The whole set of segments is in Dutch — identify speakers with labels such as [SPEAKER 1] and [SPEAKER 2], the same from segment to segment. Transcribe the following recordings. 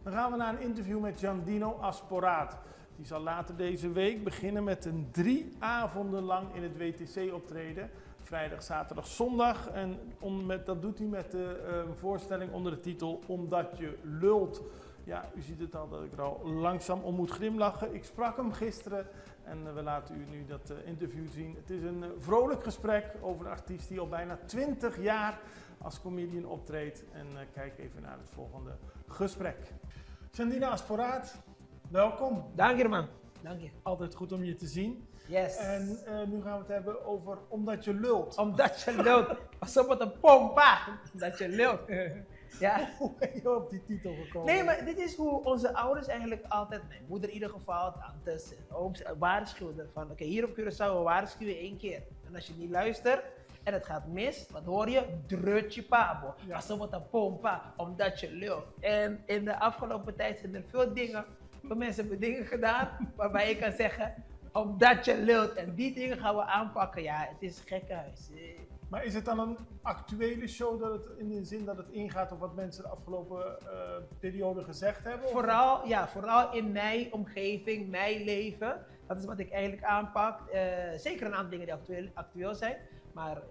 [SPEAKER 1] Dan gaan we naar een interview met Giandino Asporaat. Die zal later deze week beginnen met een 3 avonden lang in het WTC optreden. Vrijdag, zaterdag, zondag. En dat doet hij met de voorstelling onder de titel Omdat je lult. Ja, u ziet het al dat ik er al langzaam om moet glimlachen. Ik sprak hem gisteren en we laten u nu dat interview zien. Het is een vrolijk gesprek over een artiest die al bijna 20 jaar als comedian optreedt. En kijk even naar het volgende gesprek. Giandino Asporaat, welkom.
[SPEAKER 2] Dank je, man. Dank je.
[SPEAKER 1] Altijd goed om je te zien.
[SPEAKER 2] Yes.
[SPEAKER 1] En nu gaan we het hebben over Omdat je lult.
[SPEAKER 2] Omdat je lult. Pas op met een pompa. Omdat je lult. Ja.
[SPEAKER 1] Hoe ben je op die titel gekomen?
[SPEAKER 2] Nee, maar dit is hoe onze ouders eigenlijk altijd, mijn moeder in ieder geval, tantes en ooms, waarschuwden van oké, hier op Curaçao we waarschuwen 1 keer. En als je niet luistert en het gaat mis, wat hoor je? Dreut je pabo.
[SPEAKER 1] Ja.
[SPEAKER 2] Pas op met een pompa, omdat je lult. En in de afgelopen tijd zijn er veel dingen, veel mensen hebben dingen gedaan waarbij je kan zeggen, omdat je lult. En die dingen gaan we aanpakken. Ja, het is gekhuis.
[SPEAKER 1] Maar is het dan een actuele show dat het in de zin dat het ingaat op wat mensen de afgelopen periode gezegd hebben?
[SPEAKER 2] Vooral in mijn omgeving, mijn leven. Dat is wat ik eigenlijk aanpak. Zeker een aantal dingen die actueel zijn. Maar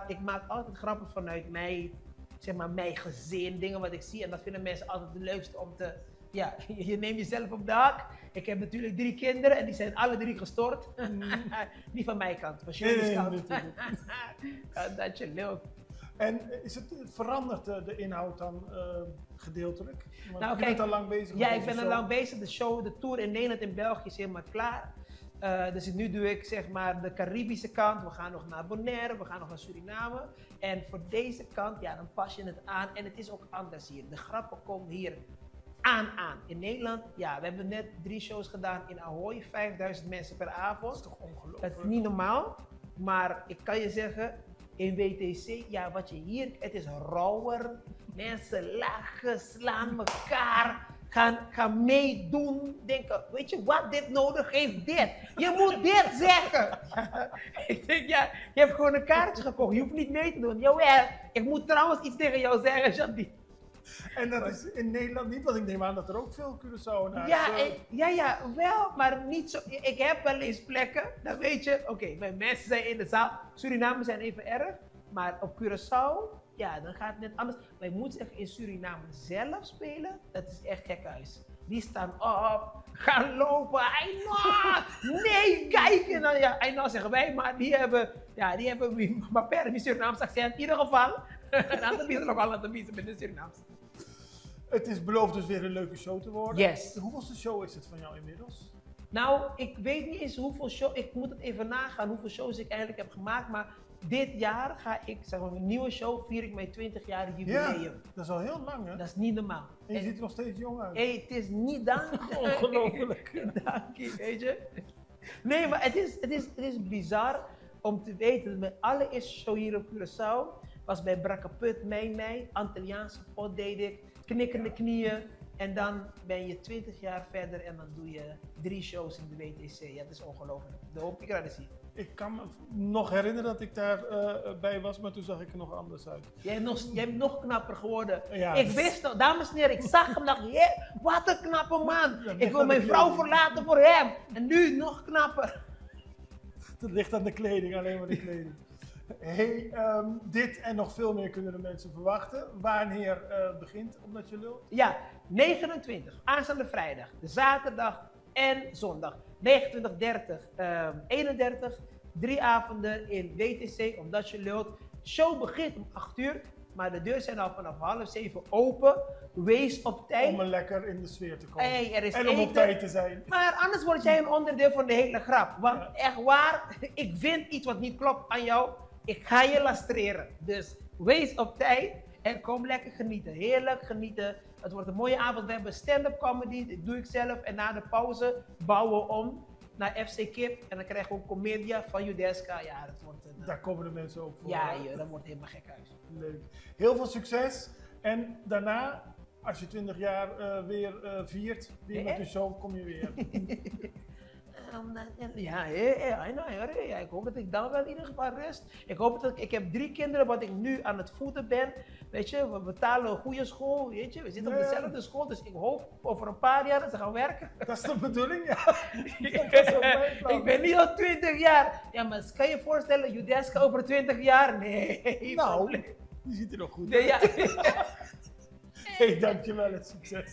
[SPEAKER 2] ik maak altijd grappen vanuit mijn gezin, dingen wat ik zie. En dat vinden mensen altijd het leukste om te... Ja, je neemt jezelf op de hak. Ik heb natuurlijk 3 kinderen en die zijn alle 3 gestort. Niet van mijn kant, van Shirley's kant. Dat je lult.
[SPEAKER 1] En verandert de inhoud dan gedeeltelijk? Want
[SPEAKER 2] Nou,
[SPEAKER 1] je bent al lang bezig met
[SPEAKER 2] Ja,
[SPEAKER 1] deze
[SPEAKER 2] ik ben al
[SPEAKER 1] show.
[SPEAKER 2] lang bezig. De tour in Nederland en België is helemaal klaar. Dus nu doe ik zeg maar de Caribische kant. We gaan nog naar Bonaire, we gaan nog naar Suriname. En voor deze kant, ja, dan pas je het aan. En het is ook anders hier. De grappen komen hier aan. In Nederland, ja, we hebben net 3 shows gedaan in Ahoy. 5000 mensen per avond.
[SPEAKER 1] Dat is toch ongelooflijk?
[SPEAKER 2] Dat is niet normaal. Maar ik kan je zeggen, in WTC, ja, wat je hier, het is rauwer. Mensen lachen, slaan elkaar, gaan meedoen. Denken, weet je wat dit nodig heeft? Dit. Je moet dit zeggen. Ik denk, ja, je hebt gewoon een kaartje gekocht. Je hoeft niet mee te doen. Jawel, ik moet trouwens iets tegen jou zeggen, Jandi.
[SPEAKER 1] En dat is in Nederland niet, want ik neem aan dat er ook veel Curaçaoënaars...
[SPEAKER 2] Ja, wel, maar niet zo. Ik heb wel eens plekken, dan weet je, oké, mijn mensen zijn in de zaal. Suriname zijn even erg, maar op Curaçao, ja, dan gaat het net anders. Maar je moet zeggen, in Suriname zelf spelen, dat is echt gekhuis. Die staan op, gaan lopen, nee, kijk! En dan, ja, nou zeggen wij, maar die hebben maar per een Surinaams accent in ieder geval. En dan is er nog wel aan de bieden met de Surinaams.
[SPEAKER 1] Het is beloofd dus weer een leuke show te worden.
[SPEAKER 2] Yes.
[SPEAKER 1] Hoeveelste show is het van jou inmiddels?
[SPEAKER 2] Nou, ik weet niet eens hoeveel shows, ik moet het even nagaan hoeveel shows ik eigenlijk heb gemaakt, maar dit jaar ga ik, zeg maar, een nieuwe show, vier ik mijn 20-jarig jubileum.
[SPEAKER 1] Ja, dat is al heel lang hè?
[SPEAKER 2] Dat is niet normaal.
[SPEAKER 1] En je ziet er nog steeds jong uit.
[SPEAKER 2] Hey, het is niet dank.
[SPEAKER 1] Ongelooflijk.
[SPEAKER 2] Dank je, weet je. Nee, maar het is bizar om te weten dat mijn allereerste show hier op Curaçao was bij Brakkaput, Mei, Antilliaanse pot deed ik, knikkende knieën. En dan ben je 20 jaar verder en dan doe je 3 shows in de WTC. Ja, dat is ongelooflijk. De hoop ik raad zien.
[SPEAKER 1] Ik kan me nog herinneren dat ik daar bij was, maar toen zag ik er nog anders uit.
[SPEAKER 2] Jij bent nog knapper geworden.
[SPEAKER 1] Ja.
[SPEAKER 2] Ik wist nog, dames en heren, ik zag hem dacht, wat een knappe man.
[SPEAKER 1] Ja,
[SPEAKER 2] Ik wil mijn vrouw verlaten voor hem. En nu nog knapper.
[SPEAKER 1] Het ligt aan de kleding, alleen maar de kleding. Hey, dit en nog veel meer kunnen de mensen verwachten. Wanneer begint Omdat je lult?
[SPEAKER 2] Ja, 29, aanstaande vrijdag, de zaterdag en zondag. 29, 30, 31, 3 avonden in WTC, Omdat je lult. Show begint om 8 uur, maar de deuren zijn al vanaf 6:30 open. Wees op tijd.
[SPEAKER 1] Om er lekker in de sfeer te komen.
[SPEAKER 2] Hey, er is
[SPEAKER 1] en om op
[SPEAKER 2] eten.
[SPEAKER 1] tijd te zijn.
[SPEAKER 2] Maar anders word jij een onderdeel van de hele grap. Want
[SPEAKER 1] Ja.
[SPEAKER 2] echt waar, ik vind iets wat niet klopt aan jou. Ik ga je lastreren. Dus wees op tijd en kom lekker genieten. Heerlijk genieten. Het wordt een mooie avond. We hebben stand-up comedy, dat doe ik zelf. En na de pauze bouwen we om naar FC Kip. En dan krijgen we een comedia van Judeska. Ja, dat wordt een...
[SPEAKER 1] Daar komen de mensen ook voor.
[SPEAKER 2] ja, joh, dat wordt helemaal gek uit.
[SPEAKER 1] Leuk. Heel veel succes. En daarna, als je 20 jaar weer viert, weer met de show, kom je weer.
[SPEAKER 2] Ja, I know, hoor. Ja, ik hoop dat ik dan wel in ieder geval rust. Ik hoop dat ik heb 3 kinderen wat ik nu aan het voeden ben. Weet je, we betalen een goede school, weet je. We zitten op dezelfde school, dus ik hoop over een paar jaar dat ze gaan werken.
[SPEAKER 1] Dat is de bedoeling, ja. Dat is ook mijn plan.
[SPEAKER 2] Ik ben nu al 20 jaar. Ja, maar kan je je voorstellen, Judeska over 20 jaar? Nee.
[SPEAKER 1] Nou, je ziet er nog goed
[SPEAKER 2] Nee,
[SPEAKER 1] uit.
[SPEAKER 2] ja.
[SPEAKER 1] Hey, dankjewel en succes.